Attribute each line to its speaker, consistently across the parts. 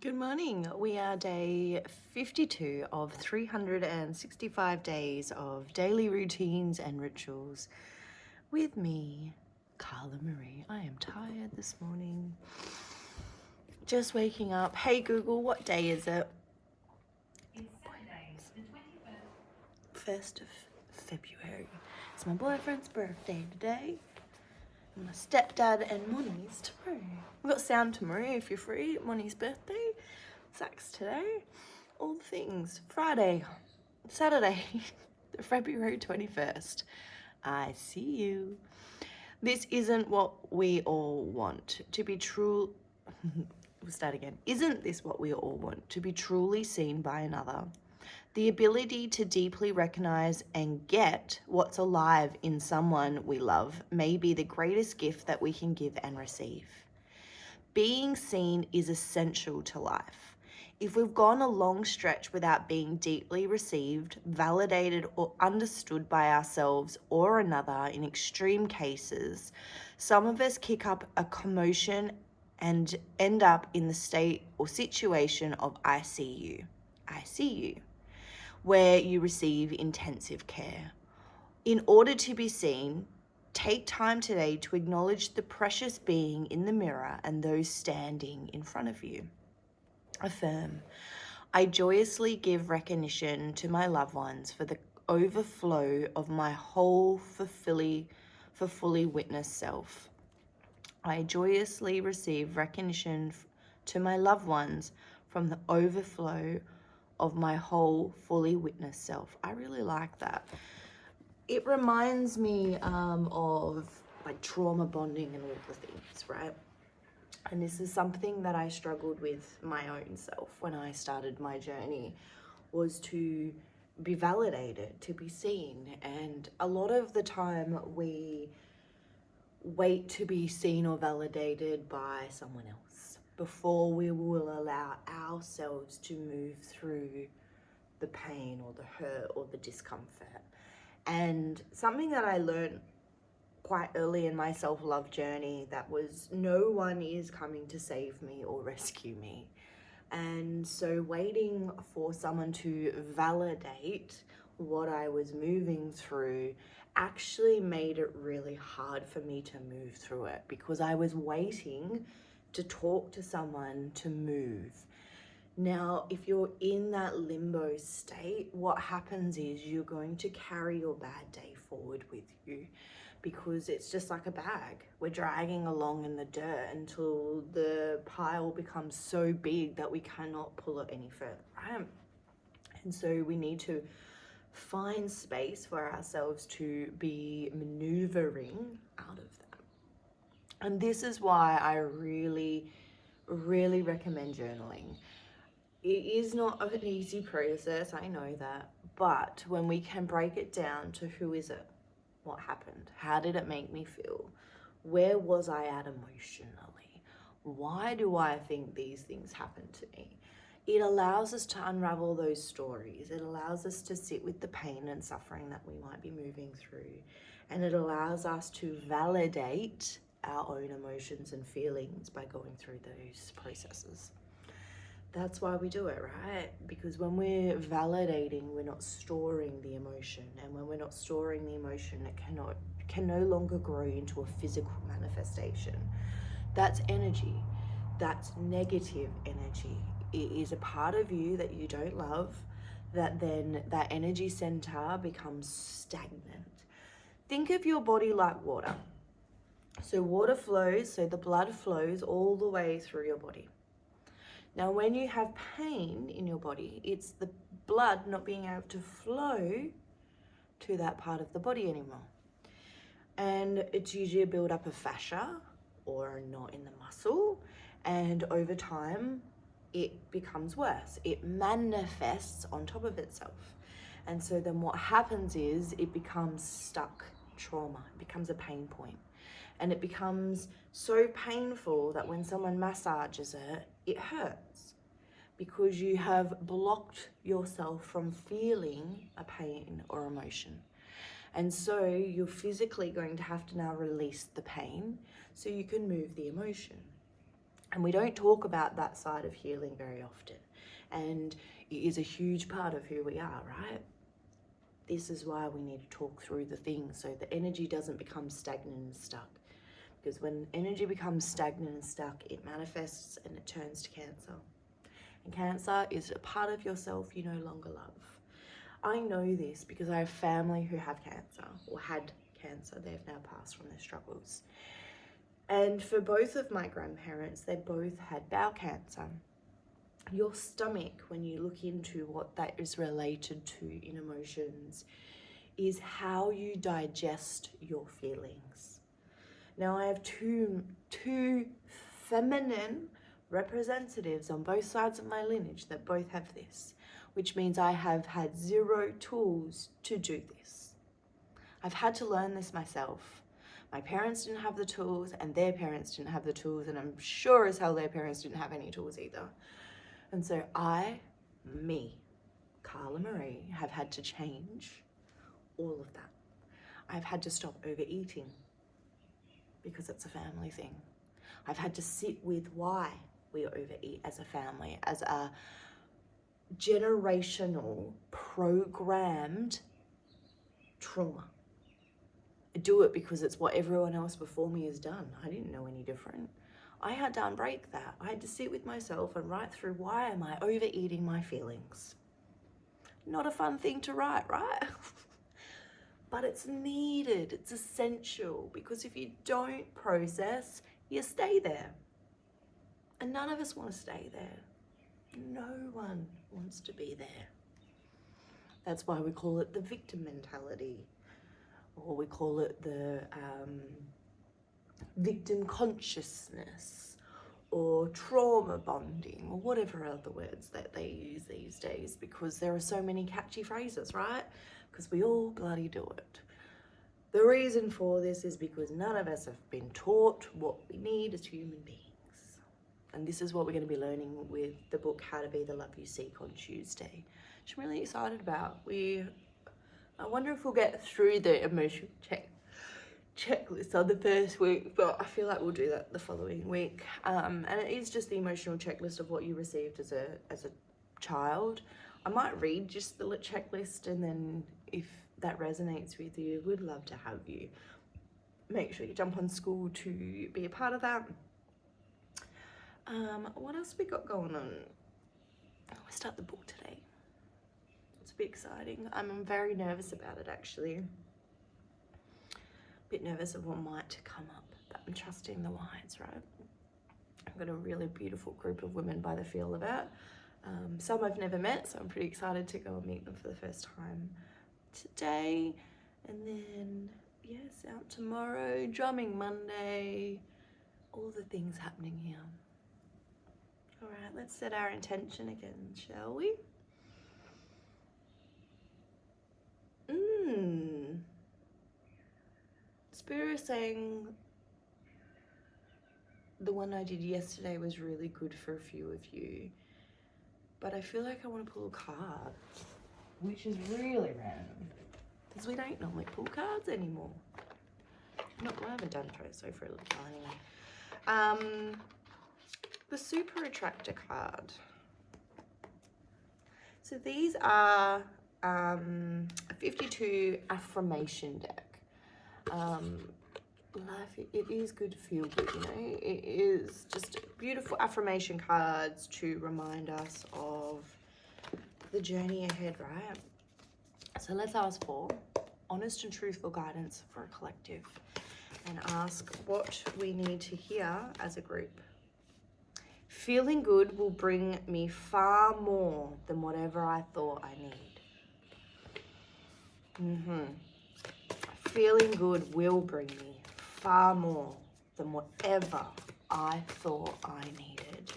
Speaker 1: Good morning. We are day 52 of 365 days of daily routines and rituals with me, Carla Marie. I am tired this morning. Just waking up. Hey Google, what day is it?
Speaker 2: It's Saturday, the 21st.
Speaker 1: 1st of February. It's my boyfriend's birthday today. And my stepdad and Moni's tomorrow. We've got sound tomorrow if you're free. Moni's birthday. Zach's today. All the things. Friday. Saturday. February 21st. I see you. This isn't what we all want. To be true... We'll start again. Isn't this what we all want? To be truly seen by another. The ability to deeply recognize and get what's alive in someone we love may be the greatest gift that we can give and receive. Being seen is essential to life. If we've gone a long stretch without being deeply received, validated, or understood by ourselves or another in extreme cases, some of us kick up a commotion and end up in the state or situation of I see you, where you receive intensive care. In order to be seen, take time today to acknowledge the precious being in the mirror and those standing in front of you. Affirm, I joyously give recognition to my loved ones for the overflow of my whole fully witnessed self. I joyously receive recognition to my loved ones from the overflow of my whole fully witnessed self. I really like that. It reminds me of like trauma bonding and all the things, right? And this is something that I struggled with my own self when I started my journey, was to be validated, to be seen. And a lot of the time we wait to be seen or validated by someone else before we will allow ourselves to move through the pain or the hurt or the discomfort. And something that I learned quite early in my self-love journey, that was no one is coming to save me or rescue me. And so waiting for someone to validate what I was moving through actually made it really hard for me to move through it, because I was waiting to talk to someone to move. Now, if you're in that limbo state, what happens is you're going to carry your bad day forward with you, because it's just like a bag. We're dragging along in the dirt until the pile becomes so big that we cannot pull it any further, right? And so we need to find space for ourselves to be maneuvering out of that. And this is why I really recommend journaling. It is not an easy process, I know that, but when we can break it down to who is it, what happened, how did it make me feel, where was I at emotionally, why do I think these things happened to me, it allows us to unravel those stories. It allows us to sit with the pain and suffering that we might be moving through, and it allows us to validate our own emotions and feelings by going through those processes. That's why we do it, right? Because when we're validating, we're not storing the emotion. And when we're not storing the emotion, it can no longer grow into a physical manifestation. That's energy. That's negative energy. It is a part of you that you don't love, that then that energy center becomes stagnant. Think of your body like water. So water flows, so the blood flows all the way through your body. Now, when you have pain in your body, it's the blood not being able to flow to that part of the body anymore. And it's usually a buildup of fascia or a knot in the muscle. And over time, it becomes worse. It manifests on top of itself. And so then what happens is it becomes stuck trauma. It becomes a pain point. And it becomes so painful that when someone massages it, it hurts, because you have blocked yourself from feeling a pain or emotion. And so you're physically going to have to now release the pain so you can move the emotion. And we don't talk about that side of healing very often. And it is a huge part of who we are, right? This is why we need to talk through the things so the energy doesn't become stagnant and stuck. Because when energy becomes stagnant and stuck, it manifests and it turns to Cancer. And Cancer is a part of yourself you no longer love. I know this because I have family who have cancer or had cancer. They've now passed from their struggles. And for both of my grandparents, they both had bowel cancer. Your stomach, when you look into what that is related to in emotions, is how you digest your feelings. Now, I have two feminine representatives on both sides of my lineage that both have this, which means I have had zero tools to do this. I've had to learn this myself. My parents didn't have the tools, and their parents didn't have the tools, and I'm sure as hell their parents didn't have any tools either. And so Carla Marie, have had to change all of that. I've had to stop overeating because it's a family thing. I've had to sit with why we overeat as a family, as a generational programmed trauma. I do it because it's what everyone else before me has done. I didn't know any different. I had to unbreak that. I had to sit with myself and write through, why am I overeating my feelings? Not a fun thing to write, right? But it's needed, it's essential, because if you don't process, you stay there. And none of us want to stay there. No one wants to be there. That's why we call it the victim mentality, or we call it the victim consciousness, or trauma bonding, or whatever other words that they use these days, because there are so many catchy phrases, right? Because we all bloody do it. The reason for this is because none of us have been taught what we need as human beings. And this is what we're going to be learning with the book How to Be the Love You Seek on Tuesday, which I'm really excited about. I wonder if we'll get through the emotional checklist on the first week, but I feel like we'll do that the following week. And it is just the emotional checklist of what you received as a child. I might read just the checklist, and then if that resonates with you, we'd love to have you. Make sure you jump on Skool to be a part of that. What else we got going on? We start the book today. It's a bit exciting. I'm very nervous about it, actually. A bit nervous of what might come up, but I'm trusting the wise, right? I've got a really beautiful group of women by the feel of it. Some I've never met, so I'm pretty excited to go and meet them for the first time today. And then, yes, out tomorrow, drumming Monday, all the things happening here. All right, let's set our intention again, shall we? Spirit is saying the one I did yesterday was really good for a few of you, but I feel like I want to pull a card, which is really random because we don't normally pull cards anymore. I haven't done so for a little while anyway. The Super Attractor card. So these are a 52 affirmation deck. Life, it is good to feel good, you know. It is just beautiful affirmation cards to remind us of the journey ahead, right? So let's ask for honest and truthful guidance for a collective, and ask what we need to hear as a group. Feeling good will bring me far more than whatever I thought I need. Feeling good will bring me far more than whatever I thought I needed.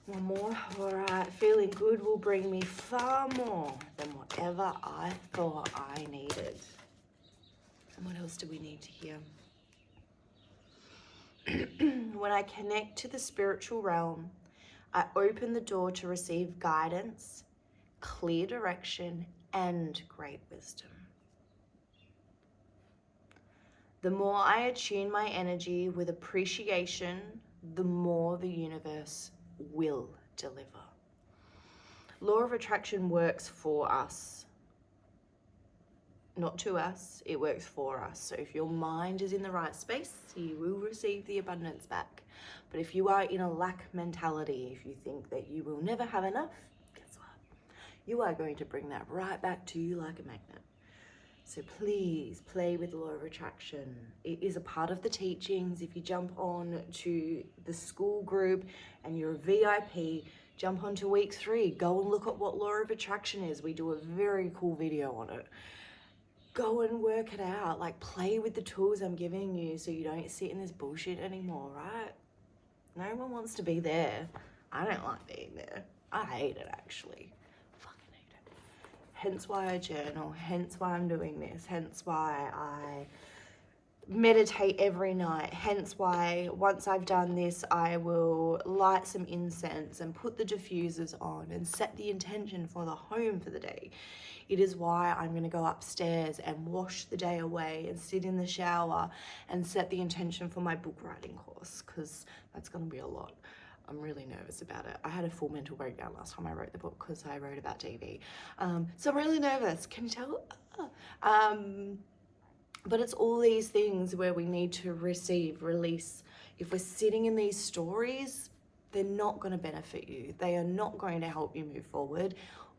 Speaker 1: One more. All right. Feeling good will bring me far more than whatever I thought I needed. And what else do we need to hear? When I connect to the spiritual realm, I open the door to receive guidance, clear direction, and great wisdom. The more I attune my energy with appreciation, the more the universe will deliver. Law of attraction works for us, not to us, it works for us. So if your mind is in the right space, you will receive the abundance back. But if you are in a lack mentality, if you think that you will never have enough, guess what? You are going to bring that right back to you like a magnet. So please play with the law of attraction. It is a part of the teachings. If you jump on to the Skool group and you're a VIP, jump on to week 3. Go and look at what law of attraction is. We do a very cool video on it. Go and work it out. Like, play with the tools I'm giving you so you don't sit in this bullshit anymore, right? No one wants to be there. I don't like being there. I hate it, actually. Fucking hate it. Hence why I journal. Hence why I'm doing this. Hence why I meditate every night. Hence why once I've done this, I will light some incense and put the diffusers on and set the intention for the home for the day. It is why I'm going to go upstairs and wash the day away and sit in the shower and set the intention for my book writing course, because that's going to be a lot. I'm really nervous about it. I had a full mental breakdown last time I wrote the book because I wrote about TV. So I'm really nervous. Can you tell? But it's all these things where we need to receive, release. If we're sitting in these stories, they're not going to benefit you. They are not going to help you move forward.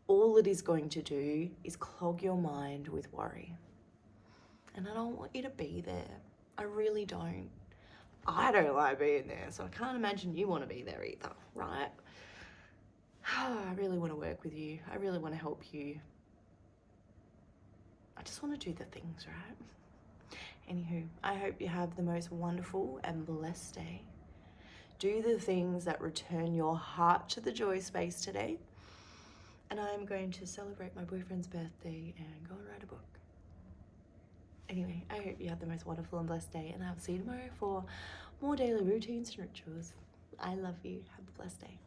Speaker 1: All it is going to do is clog your mind with worry. And I don't want you to be there. I really don't. I don't like being there, so I can't imagine you want to be there either, right? I really want to work with you. I really want to help you. I just want to do the things, right? Anywho, I hope you have the most wonderful and blessed day. Do the things that return your heart to the joy space today. And I'm going to celebrate my boyfriend's birthday and go and write a book. Anyway, I hope you have the most wonderful and blessed day, and I'll see you tomorrow for more daily routines and rituals. I love you. Have a blessed day.